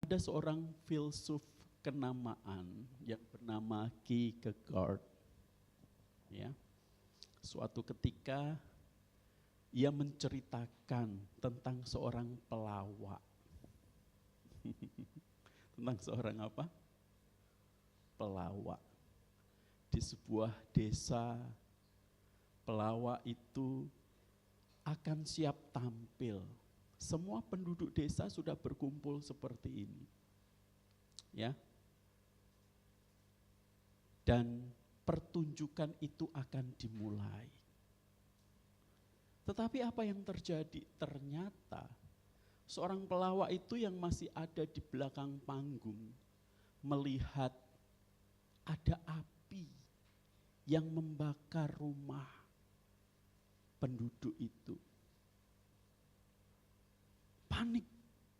Ada seorang filsuf kenamaan yang bernama Kierkegaard. Ya. Suatu ketika ia menceritakan tentang seorang pelawak. Tentang seorang apa? Pelawak. Di sebuah desa, pelawak itu akan siap tampil. Semua penduduk desa sudah berkumpul seperti ini. Ya. Dan pertunjukan itu akan dimulai. Tetapi apa yang terjadi? Ternyata seorang pelawak itu yang masih ada di belakang panggung melihat ada api yang membakar rumah penduduk itu. Panik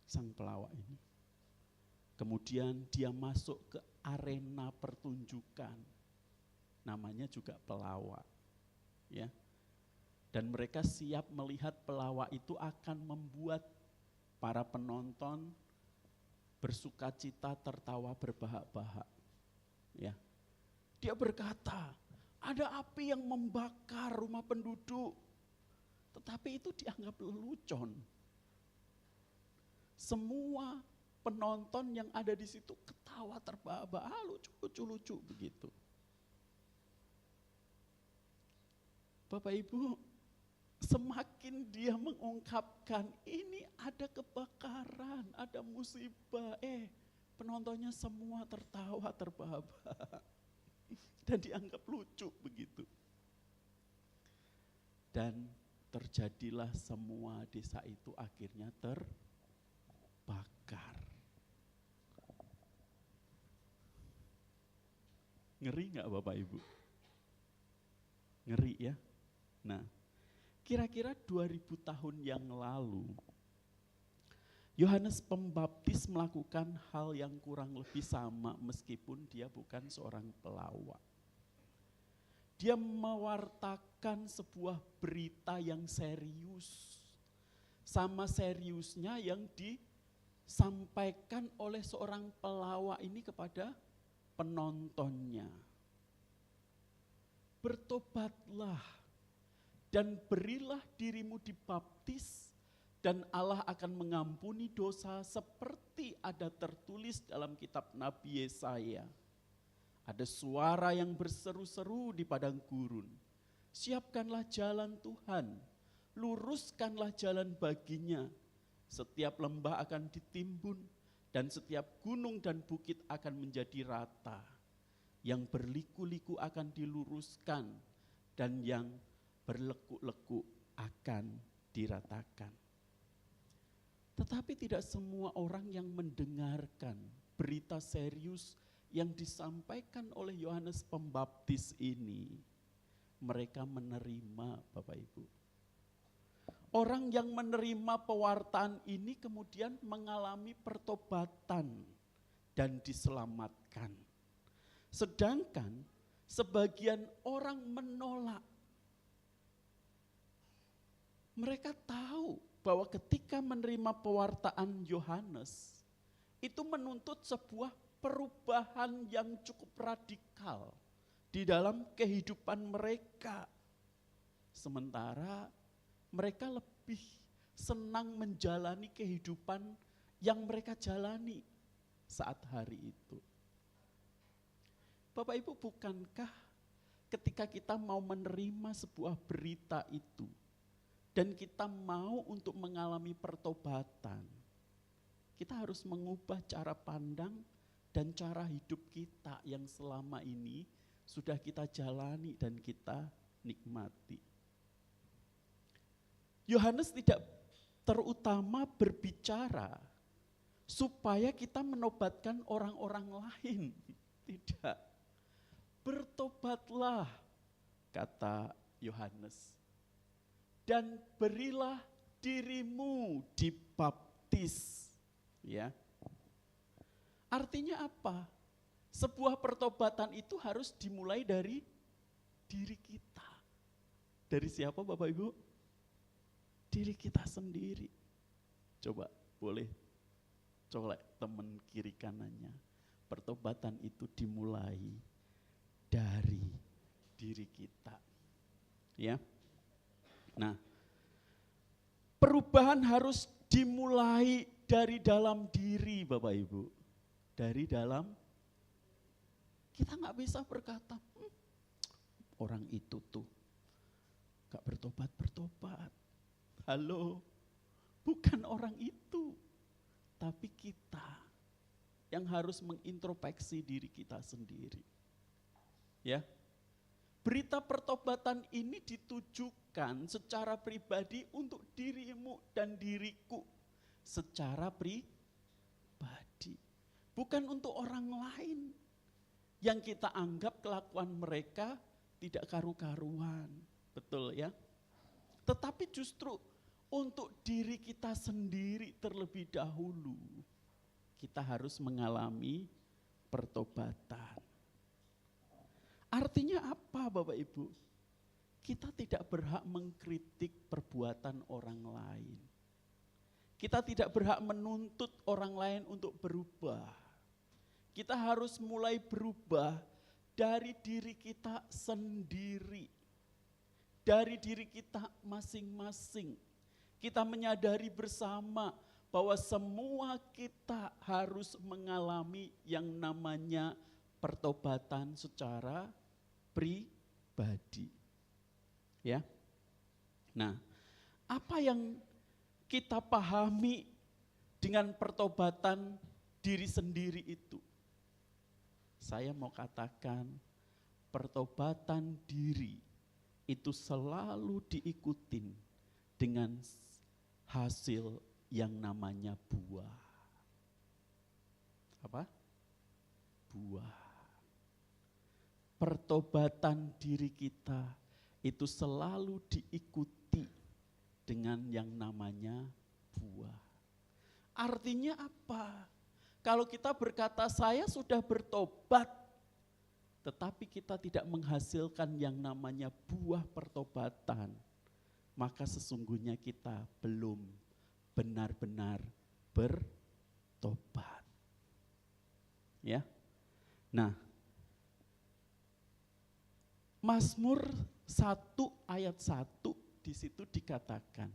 sang pelawak ini. Kemudian dia masuk ke arena pertunjukan. Namanya juga pelawak. Ya. Dan mereka siap melihat pelawak itu akan membuat para penonton bersukacita, tertawa, berbahak-bahak. Ya. Dia berkata, ada api yang membakar rumah penduduk. Tetapi itu dianggap lelucon. Semua penonton yang ada di situ ketawa terbahak-bahak, lucu-lucu begitu. Bapak Ibu, semakin dia mengungkapkan ini ada kebakaran, ada musibah, penontonnya semua tertawa terbahak-bahak dan dianggap lucu begitu. Dan terjadilah semua desa itu akhirnya terbakar. Ngeri nggak Bapak Ibu? Ngeri ya. Nah, kira-kira 2000 tahun yang lalu, Yohanes Pembaptis melakukan hal yang kurang lebih sama meskipun dia bukan seorang pelawak. Dia mewartakan sebuah berita yang serius. Sama seriusnya yang disampaikan oleh seorang pelawak ini kepada penontonnya. Bertobatlah dan berilah dirimu dibaptis dan Allah akan mengampuni dosa seperti ada tertulis dalam kitab Nabi Yesaya. Ada suara yang berseru-seru di padang gurun. Siapkanlah jalan Tuhan, luruskanlah jalan baginya. Setiap lembah akan ditimbun dan setiap gunung dan bukit akan menjadi rata. Yang berliku-liku akan diluruskan dan yang berlekuk-lekuk akan diratakan. Tetapi tidak semua orang yang mendengarkan berita serius yang disampaikan oleh Yohanes Pembaptis ini, mereka menerima Bapak Ibu. Orang yang menerima pewartaan ini kemudian mengalami pertobatan dan diselamatkan. Sedangkan sebagian orang menolak. Mereka tahu bahwa ketika menerima pewartaan Yohanes, itu menuntut sebuah perubahan yang cukup radikal di dalam kehidupan mereka. Sementara mereka lebih senang menjalani kehidupan yang mereka jalani saat hari itu. Bapak Ibu, bukankah ketika kita mau menerima sebuah berita itu dan kita mau untuk mengalami pertobatan, kita harus mengubah cara pandang dan cara hidup kita yang selama ini sudah kita jalani dan kita nikmati. Yohanes tidak terutama berbicara supaya kita menobatkan orang-orang lain. Tidak. Bertobatlah, kata Yohanes, dan berilah dirimu dibaptis. Ya. Artinya apa? Sebuah pertobatan itu harus dimulai dari diri kita. Dari siapa Bapak Ibu? Diri kita sendiri. Coba boleh colek temen kiri kanannya. Pertobatan itu dimulai dari diri kita. Ya. Nah, perubahan harus dimulai dari dalam diri Bapak Ibu. Dari dalam, kita nggak bisa berkata, orang itu tuh gak bertobat. Halo, bukan orang itu, tapi kita yang harus mengintrospeksi diri kita sendiri. Ya, berita pertobatan ini ditujukan secara pribadi untuk dirimu dan diriku secara pribadi, bukan untuk orang lain yang kita anggap kelakuan mereka tidak karu-karuan, betul ya? Tetapi justru untuk diri kita sendiri terlebih dahulu, kita harus mengalami pertobatan. Artinya apa Bapak Ibu? Kita tidak berhak mengkritik perbuatan orang lain. Kita tidak berhak menuntut orang lain untuk berubah. Kita harus mulai berubah dari diri kita sendiri, dari diri kita masing-masing. Kita menyadari bersama bahwa semua kita harus mengalami yang namanya pertobatan secara pribadi. Ya. Nah, apa yang kita pahami dengan pertobatan diri sendiri itu? Saya mau katakan, pertobatan diri itu selalu diikutin dengan hasil yang namanya buah. Apa? Buah. Pertobatan diri kita itu selalu diikuti dengan yang namanya buah. Artinya apa? Kalau kita berkata saya sudah bertobat, tetapi kita tidak menghasilkan yang namanya buah pertobatan, maka sesungguhnya kita belum benar-benar bertobat. Ya. Nah, Mazmur 1 ayat 1 di situ dikatakan,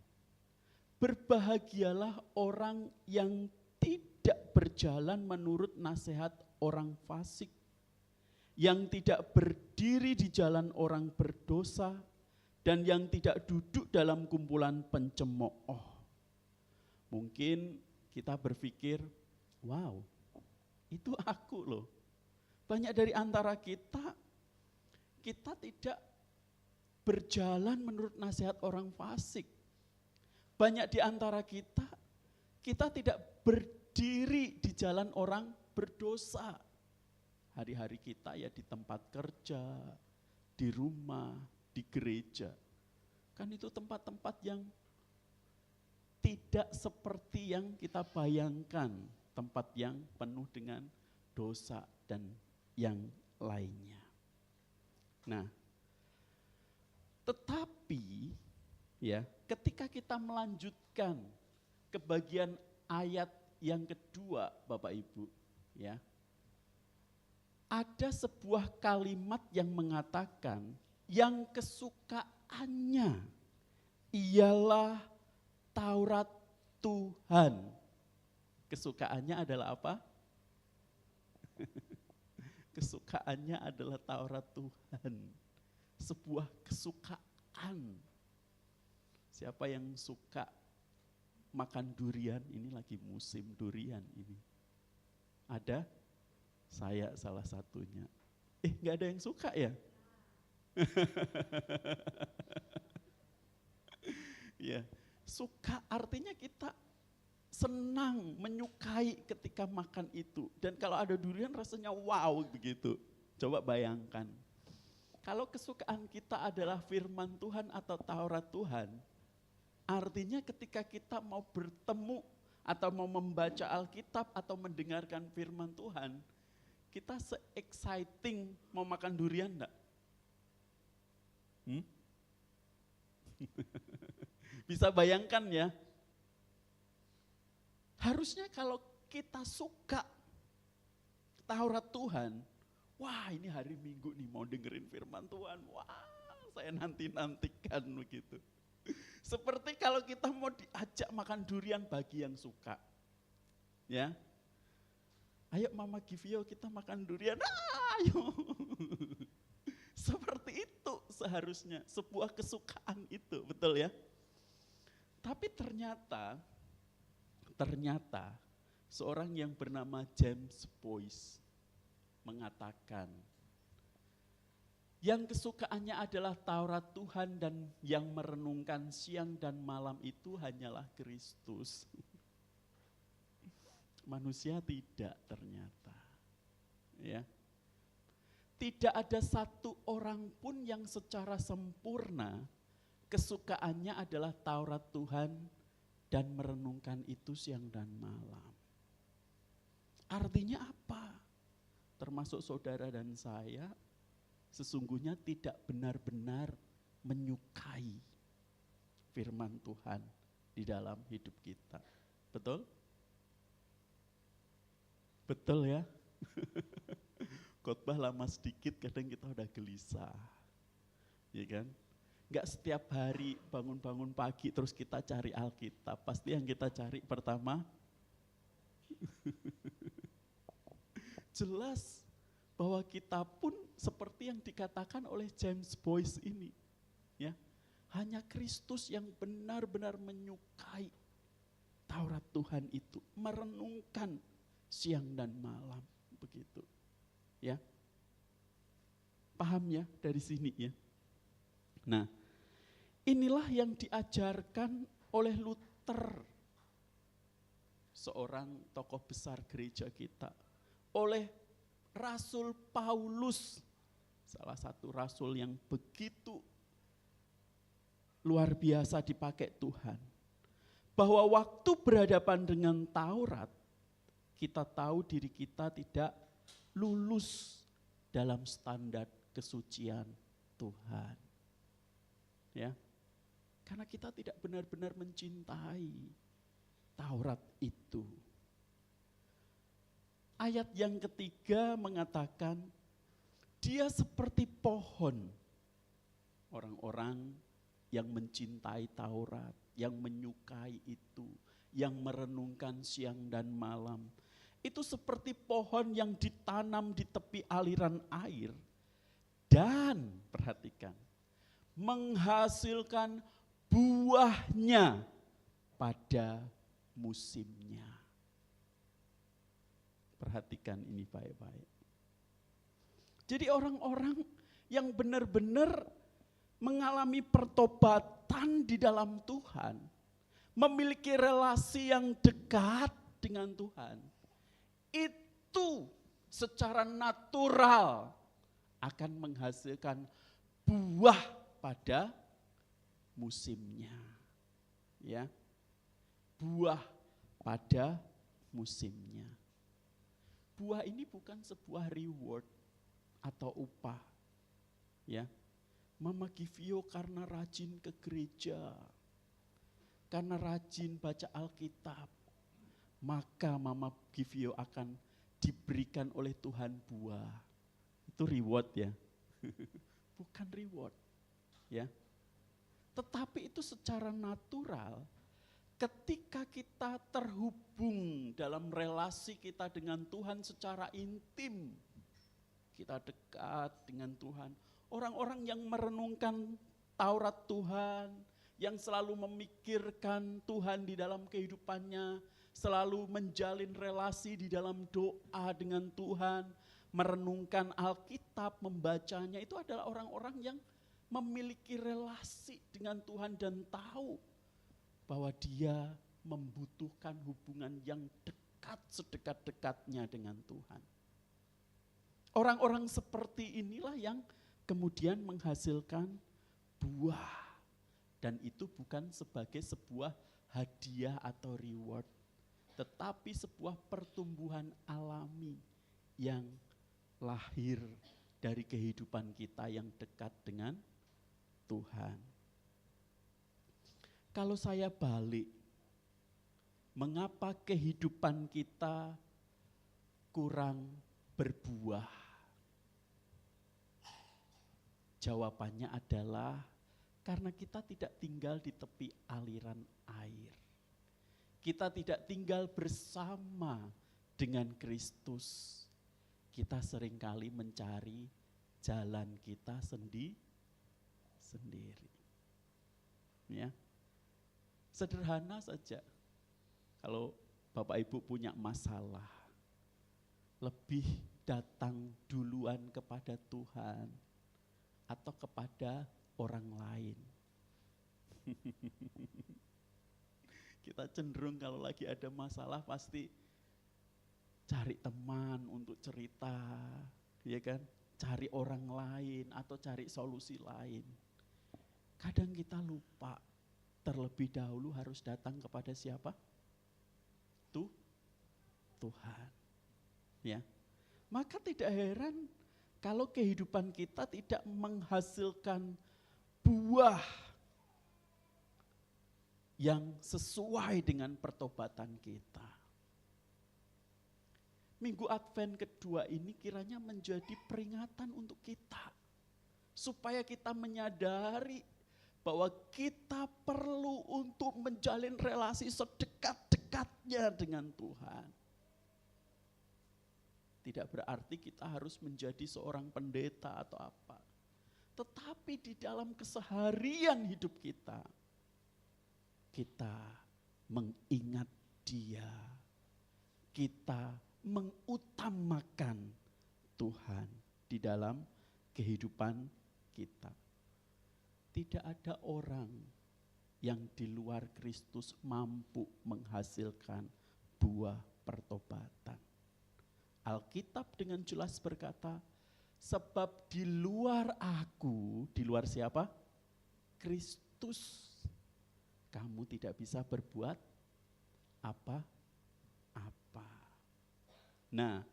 berbahagialah orang yang tidak berjalan menurut nasihat orang fasik, yang tidak berdiri di jalan orang berdosa, dan yang tidak duduk dalam kumpulan pencemooh. Mungkin kita berpikir, wow, itu aku loh. Banyak dari antara kita tidak berjalan menurut nasihat orang fasik. Banyak di antara kita tidak berdiri di jalan orang berdosa. Hari-hari kita ya di tempat kerja, di rumah, di gereja. Kan itu tempat-tempat yang tidak seperti yang kita bayangkan, tempat yang penuh dengan dosa dan yang lainnya. Nah, tetapi ya, ketika kita melanjutkan ke bagian ayat yang kedua, Bapak Ibu, ya, ada sebuah kalimat yang mengatakan yang kesukaannya ialah Taurat Tuhan. Kesukaannya adalah apa? Kesukaannya adalah Taurat Tuhan. Sebuah kesukaan. Siapa yang suka makan durian? Ini lagi musim durian ini. Ada? Saya salah satunya. Enggak ada yang suka ya? Ya, suka artinya kita senang, menyukai ketika makan itu. Dan kalau ada durian rasanya wow begitu. Coba bayangkan. Kalau kesukaan kita adalah firman Tuhan atau Taurat Tuhan, artinya ketika kita mau bertemu atau mau membaca Alkitab atau mendengarkan firman Tuhan, kita se-exciting mau makan durian enggak? Bisa bayangkan ya? Harusnya kalau kita suka Taurat Tuhan, wah ini hari Minggu nih mau dengerin firman Tuhan, wah saya nanti-nantikan begitu. Seperti kalau kita mau diajak makan durian bagi yang suka. Ya, ayo Mama Givio kita makan durian, ayo. Seperti itu seharusnya, sebuah kesukaan itu, betul ya. Tapi ternyata seorang yang bernama James Boyce mengatakan, yang kesukaannya adalah Taurat Tuhan dan yang merenungkan siang dan malam itu hanyalah Kristus. Manusia tidak ternyata. Ya. Tidak ada satu orang pun yang secara sempurna kesukaannya adalah Taurat Tuhan dan merenungkan itu siang dan malam. Artinya apa? Termasuk saudara dan saya sesungguhnya tidak benar-benar menyukai firman Tuhan di dalam hidup kita. Betul? Betul ya? Khotbah lama sedikit kadang kita udah gelisah. Ya kan? Enggak setiap hari bangun-bangun pagi terus kita cari Alkitab. Pasti yang kita cari pertama jelas bahwa kita pun seperti yang dikatakan oleh James Boyce ini. Ya, hanya Kristus yang benar-benar menyukai Taurat Tuhan itu, merenungkan siang dan malam, begitu. Ya. Paham ya dari sini ya. Nah, inilah yang diajarkan oleh Luther, seorang tokoh besar gereja kita, oleh Rasul Paulus, salah satu rasul yang begitu luar biasa dipakai Tuhan. Bahwa waktu berhadapan dengan Taurat, kita tahu diri kita tidak lulus dalam standar kesucian Tuhan. Ya. Karena kita tidak benar-benar mencintai Taurat itu. Ayat yang ketiga mengatakan, dia seperti pohon. Orang-orang yang mencintai Taurat, yang menyukai itu, yang merenungkan siang dan malam. Itu seperti pohon yang ditanam di tepi aliran air. Dan, perhatikan, menghasilkan buahnya pada musimnya. Perhatikan ini baik-baik. Jadi orang-orang yang benar-benar mengalami pertobatan di dalam Tuhan, memiliki relasi yang dekat dengan Tuhan, itu secara natural akan menghasilkan buah pada musimnya. Ya. Buah pada musimnya. Buah ini bukan sebuah reward atau upah. Ya. Mama Givio karena rajin ke gereja, karena rajin baca Alkitab, maka Mama Givio akan diberikan oleh Tuhan buah. Itu reward ya. Bukan reward. Ya. Tetapi itu secara natural. Ketika kita terhubung dalam relasi kita dengan Tuhan secara intim, kita dekat dengan Tuhan. Orang-orang yang merenungkan Taurat Tuhan, yang selalu memikirkan Tuhan di dalam kehidupannya, selalu menjalin relasi di dalam doa dengan Tuhan, merenungkan Alkitab, membacanya, itu adalah orang-orang yang memiliki relasi dengan Tuhan dan tahu bahwa dia membutuhkan hubungan yang dekat, sedekat-dekatnya dengan Tuhan. Orang-orang seperti inilah yang kemudian menghasilkan buah. Dan itu bukan sebagai sebuah hadiah atau reward, tetapi sebuah pertumbuhan alami yang lahir dari kehidupan kita yang dekat dengan Tuhan. Kalau saya balik Mengapa kehidupan kita kurang berbuah? Jawabannya adalah karena kita tidak tinggal di tepi aliran air. Kita tidak tinggal bersama dengan Kristus. Kita seringkali mencari jalan kita sendiri. Ya. Sederhana saja. Kalau Bapak Ibu punya masalah, lebih datang duluan kepada Tuhan atau kepada orang lain. Kita cenderung kalau lagi ada masalah pasti cari teman untuk cerita, ya kan? Cari orang lain atau cari solusi lain. Kadang kita lupa terlebih dahulu harus datang kepada siapa? Tuhan. Ya. Maka tidak heran kalau kehidupan kita tidak menghasilkan buah yang sesuai dengan pertobatan kita. Minggu Advent kedua ini kiranya menjadi peringatan untuk kita. Supaya kita menyadari bahwa kita perlu untuk menjalin relasi sedekat-dekatnya dengan Tuhan. Tidak berarti kita harus menjadi seorang pendeta atau apa. Tetapi di dalam keseharian hidup kita mengingat Dia. Kita mengutamakan Tuhan di dalam kehidupan kita. Tidak ada orang yang di luar Kristus mampu menghasilkan buah pertobatan. Alkitab dengan jelas berkata, sebab di luar aku, di luar siapa? Kristus. Kamu tidak bisa berbuat apa-apa. Nah,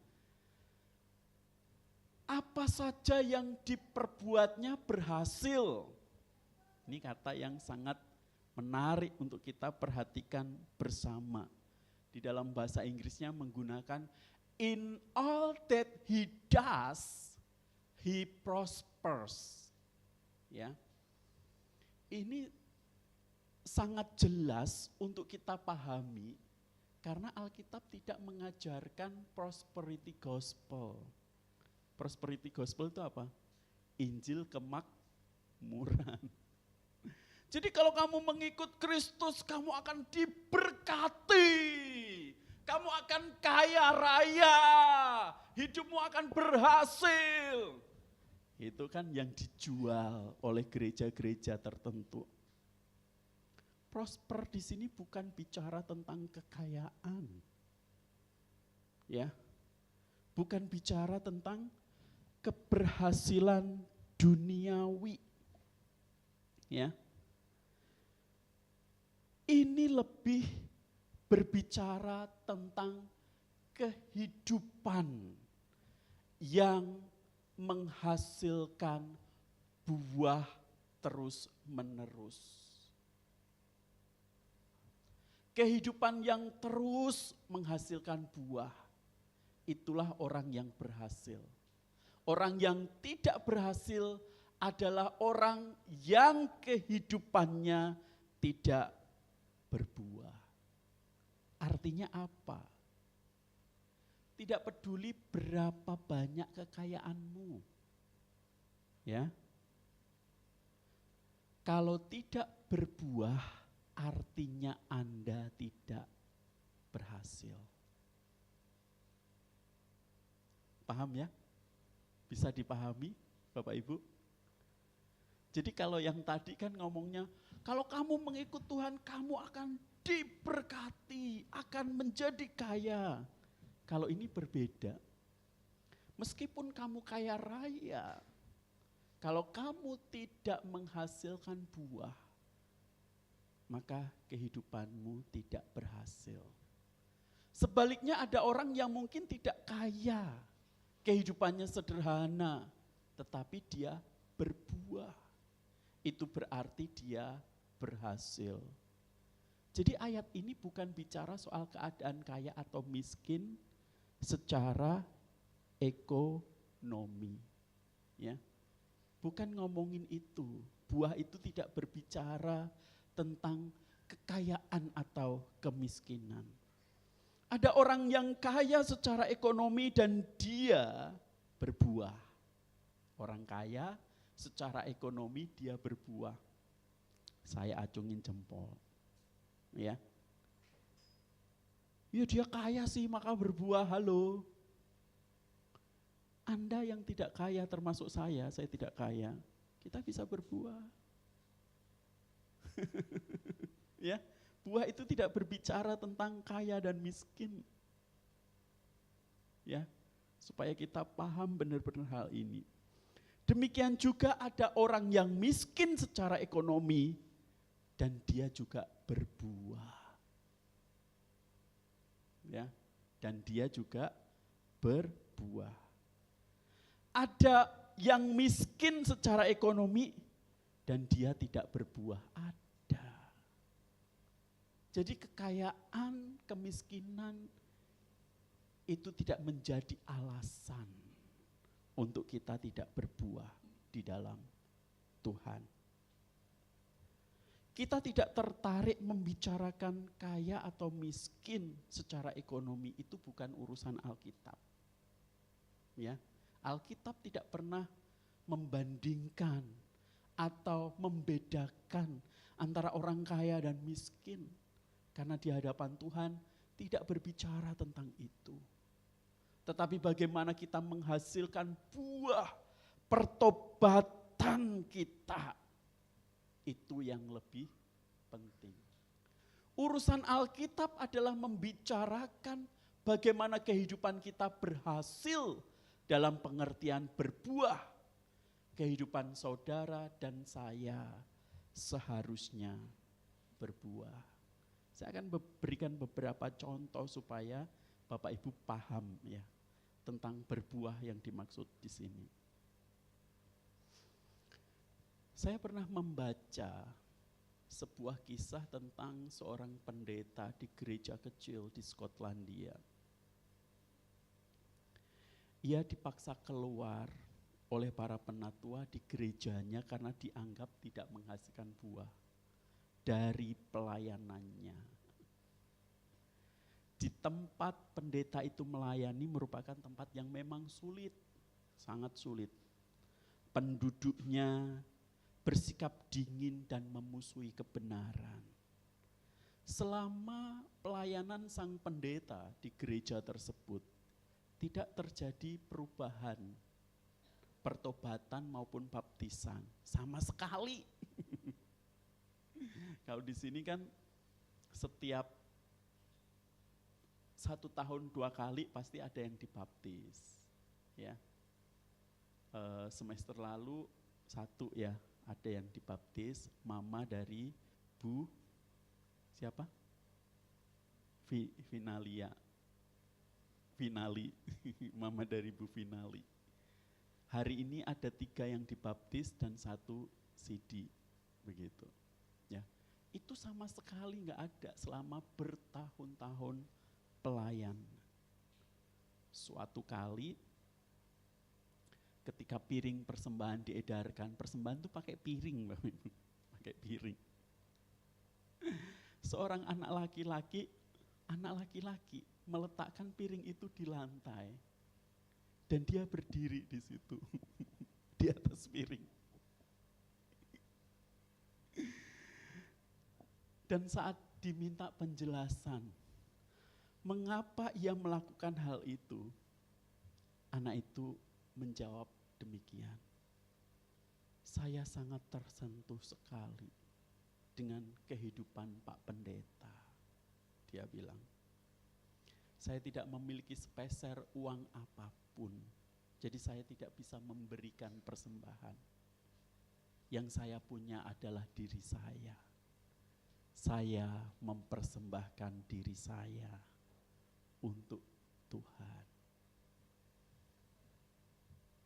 apa saja yang diperbuatnya berhasil. Ini kata yang sangat menarik untuk kita perhatikan bersama. Di dalam bahasa Inggrisnya menggunakan in all that he does, he prospers. Ya. Ini sangat jelas untuk kita pahami karena Alkitab tidak mengajarkan prosperity gospel. Prosperity gospel itu apa? Injil kemakmuran. Jadi kalau kamu mengikut Kristus, kamu akan diberkati. Kamu akan kaya raya. Hidupmu akan berhasil. Itu kan yang dijual oleh gereja-gereja tertentu. Prosper di sini bukan bicara tentang kekayaan. Ya. Bukan bicara tentang keberhasilan duniawi. Ya. Ini lebih berbicara tentang kehidupan yang menghasilkan buah terus-menerus. Kehidupan yang terus menghasilkan buah, itulah orang yang berhasil. Orang yang tidak berhasil adalah orang yang kehidupannya tidak berbuah. Artinya apa? Tidak peduli berapa banyak kekayaanmu. Ya. Kalau tidak berbuah, artinya Anda tidak berhasil. Paham ya? Bisa dipahami Bapak Ibu? Jadi kalau yang tadi kan ngomongnya, kalau kamu mengikut Tuhan, kamu akan diberkati, akan menjadi kaya. Kalau ini berbeda. Meskipun kamu kaya raya, kalau kamu tidak menghasilkan buah, maka kehidupanmu tidak berhasil. Sebaliknya ada orang yang mungkin tidak kaya, kehidupannya sederhana, tetapi dia berbuah. Itu berarti dia berhasil. Jadi ayat ini bukan bicara soal keadaan kaya atau miskin secara ekonomi. Ya. Bukan ngomongin itu. Buah itu tidak berbicara tentang kekayaan atau kemiskinan. Ada orang yang kaya secara ekonomi dan dia berbuah. Orang kaya secara ekonomi dia berbuah. Saya acungin jempol. Ya. Ya dia kaya sih maka berbuah, halo. Anda yang tidak kaya termasuk saya tidak kaya, kita bisa berbuah. Ya, buah itu tidak berbicara tentang kaya dan miskin. Ya, supaya kita paham benar-benar hal ini. Demikian juga ada orang yang miskin secara ekonomi dan dia juga berbuah. Ya, dan dia juga berbuah. Ada yang miskin secara ekonomi dan dia tidak berbuah. Ada. Jadi kekayaan, kemiskinan itu tidak menjadi alasan untuk kita tidak berbuah di dalam Tuhan. Kita tidak tertarik membicarakan kaya atau miskin secara ekonomi, itu bukan urusan Alkitab. Ya, Alkitab tidak pernah membandingkan atau membedakan antara orang kaya dan miskin. Karena di hadapan Tuhan tidak berbicara tentang itu. Tetapi bagaimana kita menghasilkan buah pertobatan kita, itu yang lebih penting. Urusan Alkitab adalah membicarakan bagaimana kehidupan kita berhasil dalam pengertian berbuah. Kehidupan saudara dan saya seharusnya berbuah. Saya akan berikan beberapa contoh supaya Bapak Ibu paham ya tentang berbuah yang dimaksud di sini. Saya pernah membaca sebuah kisah tentang seorang pendeta di gereja kecil di Skotlandia. Ia dipaksa keluar oleh para penatua di gerejanya karena dianggap tidak menghasilkan buah dari pelayanannya. Di tempat pendeta itu melayani merupakan tempat yang memang sulit, sangat sulit. Penduduknya bersikap dingin dan memusuhi kebenaran. Selama pelayanan sang pendeta di gereja tersebut, tidak terjadi perubahan, pertobatan maupun baptisan, sama sekali. Kalau di sini kan setiap 1 tahun 2 kali pasti ada yang dibaptis. Ya. Semester lalu 1 ya, ada yang dibaptis, mama dari Bu siapa? Finali, mama dari Bu Finali. Hari ini ada 3 yang dibaptis dan 1 CD, begitu. Ya, itu sama sekali nggak ada selama bertahun-tahun pelayan. Suatu kali ketika piring persembahan diedarkan, persembahan itu pakai piring, pakai piring. Seorang anak laki-laki meletakkan piring itu di lantai dan dia berdiri di situ di atas piring. Dan saat diminta penjelasan mengapa ia melakukan hal itu, anak itu menjawab demikian. Saya sangat tersentuh sekali dengan kehidupan Pak Pendeta. Dia bilang, saya tidak memiliki sepeser uang apapun, jadi saya tidak bisa memberikan persembahan. Yang saya punya adalah diri saya. Saya mempersembahkan diri saya untuk Tuhan.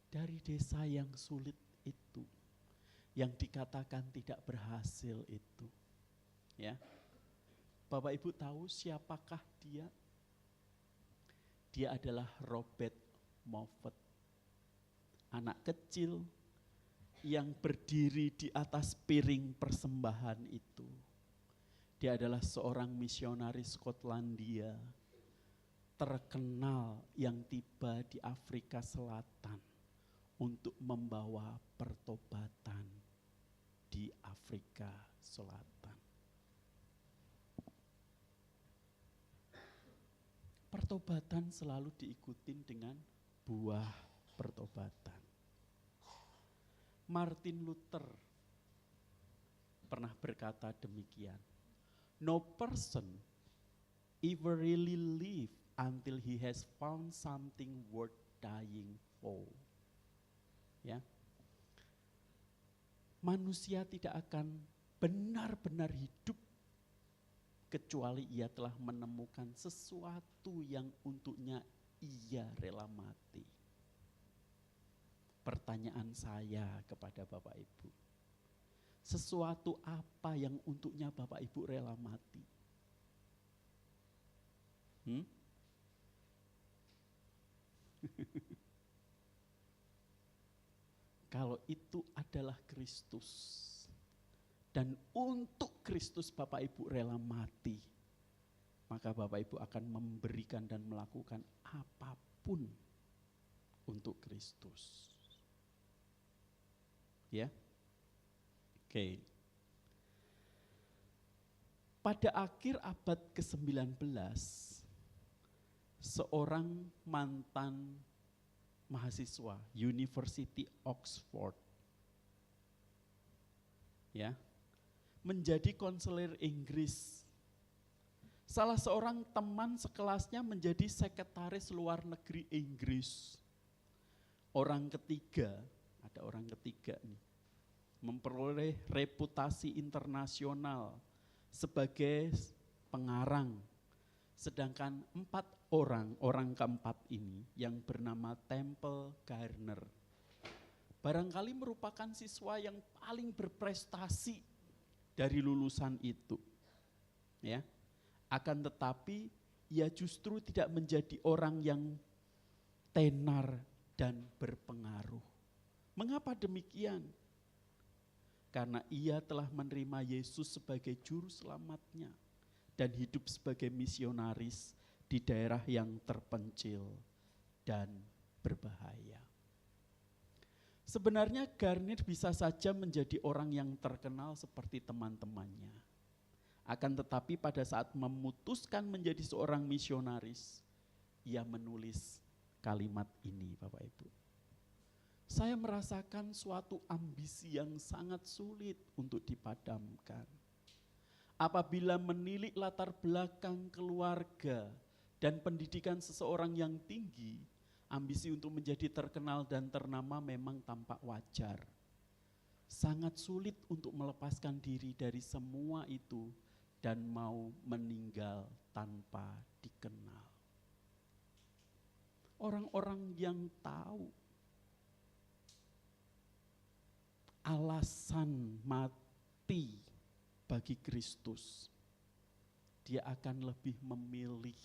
Dari desa yang sulit itu, yang dikatakan tidak berhasil itu, ya, Bapak Ibu tahu siapakah dia? Dia adalah Robert Moffat. Anak kecil yang berdiri di atas piring persembahan itu. Dia adalah seorang misionaris Skotlandia terkenal yang tiba di Afrika Selatan untuk membawa pertobatan di Afrika Selatan. Pertobatan selalu diikuti dengan buah pertobatan. Martin Luther pernah berkata demikian, "No person ever really live until he has found something worth dying for." Ya. Manusia tidak akan benar-benar hidup kecuali ia telah menemukan sesuatu yang untuknya ia rela mati. Pertanyaan saya kepada Bapak Ibu, sesuatu apa yang untuknya Bapak Ibu rela mati? Kalau itu adalah Kristus, dan untuk Kristus Bapak Ibu rela mati, maka Bapak Ibu akan memberikan dan melakukan apapun untuk Kristus. Ya. Oke. Pada akhir abad ke-19, seorang mantan mahasiswa University Oxford, ya, menjadi konselor Inggris. Salah seorang teman sekelasnya menjadi sekretaris luar negeri Inggris. Orang ketiga, ada orang ketiga nih, memperoleh reputasi internasional sebagai pengarang. Sedangkan 4 orang keempat ini yang bernama Temple Garner, barangkali merupakan siswa yang paling berprestasi dari lulusan itu. Ya. Akan tetapi ia justru tidak menjadi orang yang tenar dan berpengaruh. Mengapa demikian? Karena ia telah menerima Yesus sebagai juru selamatnya dan hidup sebagai misionaris di daerah yang terpencil dan berbahaya. Sebenarnya Garner bisa saja menjadi orang yang terkenal seperti teman-temannya. Akan tetapi pada saat memutuskan menjadi seorang misionaris, ia menulis kalimat ini, Bapak Ibu. Saya merasakan suatu ambisi yang sangat sulit untuk dipadamkan. Apabila menilik latar belakang keluarga dan pendidikan seseorang yang tinggi, ambisi untuk menjadi terkenal dan ternama memang tampak wajar. Sangat sulit untuk melepaskan diri dari semua itu dan mau meninggal tanpa dikenal. Orang-orang yang tahu alasan mati bagi Kristus, dia akan lebih memilih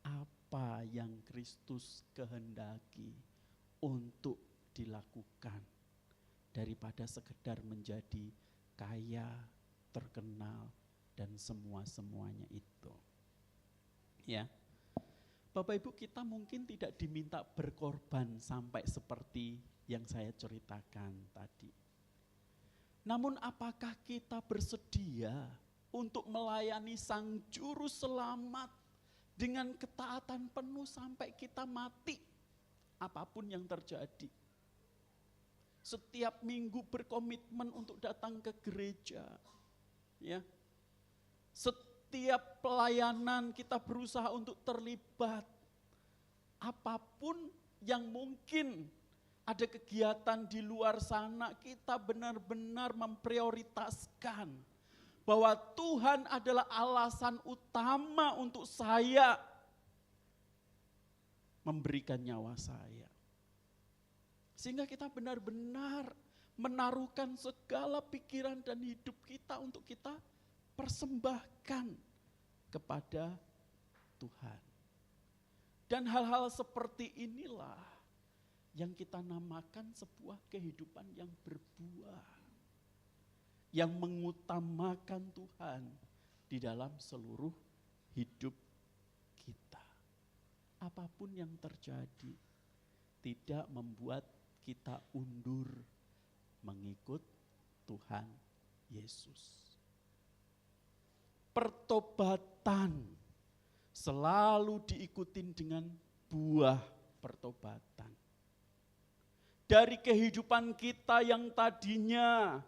apa yang Kristus kehendaki untuk dilakukan daripada sekedar menjadi kaya, terkenal, dan semua-semuanya itu. Ya. Bapak Ibu, kita mungkin tidak diminta berkorban sampai seperti yang saya ceritakan tadi. Namun apakah kita bersedia untuk melayani Sang Juru Selamat dengan ketaatan penuh sampai kita mati, apapun yang terjadi? Setiap minggu berkomitmen untuk datang ke gereja, ya. Setiap pelayanan kita berusaha untuk terlibat. Apapun yang mungkin ada kegiatan di luar sana, kita benar-benar memprioritaskan bahwa Tuhan adalah alasan utama untuk saya memberikan nyawa saya. Sehingga kita benar-benar menaruhkan segala pikiran dan hidup kita untuk kita persembahkan kepada Tuhan. Dan hal-hal seperti inilah yang kita namakan sebuah kehidupan yang berbuah. Yang mengutamakan Tuhan di dalam seluruh hidup kita. Apapun yang terjadi, tidak membuat kita undur mengikut Tuhan Yesus. Pertobatan selalu diikuti dengan buah pertobatan. Dari kehidupan kita yang tadinya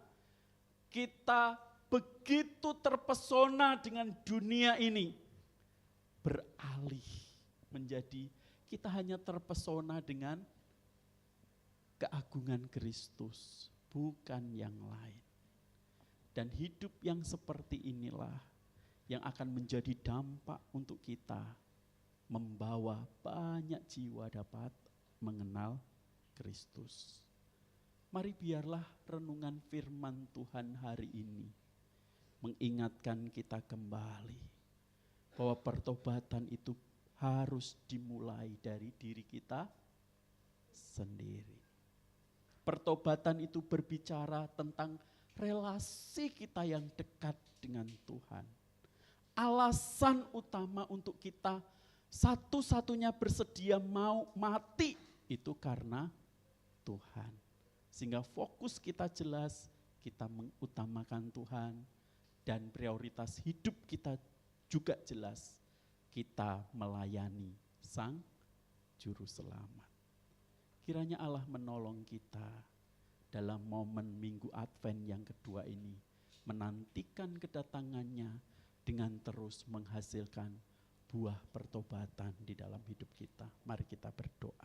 kita begitu terpesona dengan dunia ini, beralih menjadi kita hanya terpesona dengan keagungan Kristus, bukan yang lain. Dan hidup yang seperti inilah yang akan menjadi dampak untuk kita membawa banyak jiwa dapat mengenal Kristus. Mari biarlah renungan firman Tuhan hari ini mengingatkan kita kembali bahwa pertobatan itu harus dimulai dari diri kita sendiri. Pertobatan itu berbicara tentang relasi kita yang dekat dengan Tuhan. Alasan utama untuk kita satu-satunya bersedia mau mati itu karena Tuhan. Sehingga fokus kita jelas, kita mengutamakan Tuhan, dan prioritas hidup kita juga jelas, kita melayani Sang Juru Selamat. Kiranya Allah menolong kita dalam momen Minggu Advent yang kedua ini, menantikan kedatangannya dengan terus menghasilkan buah pertobatan di dalam hidup kita. Mari kita berdoa.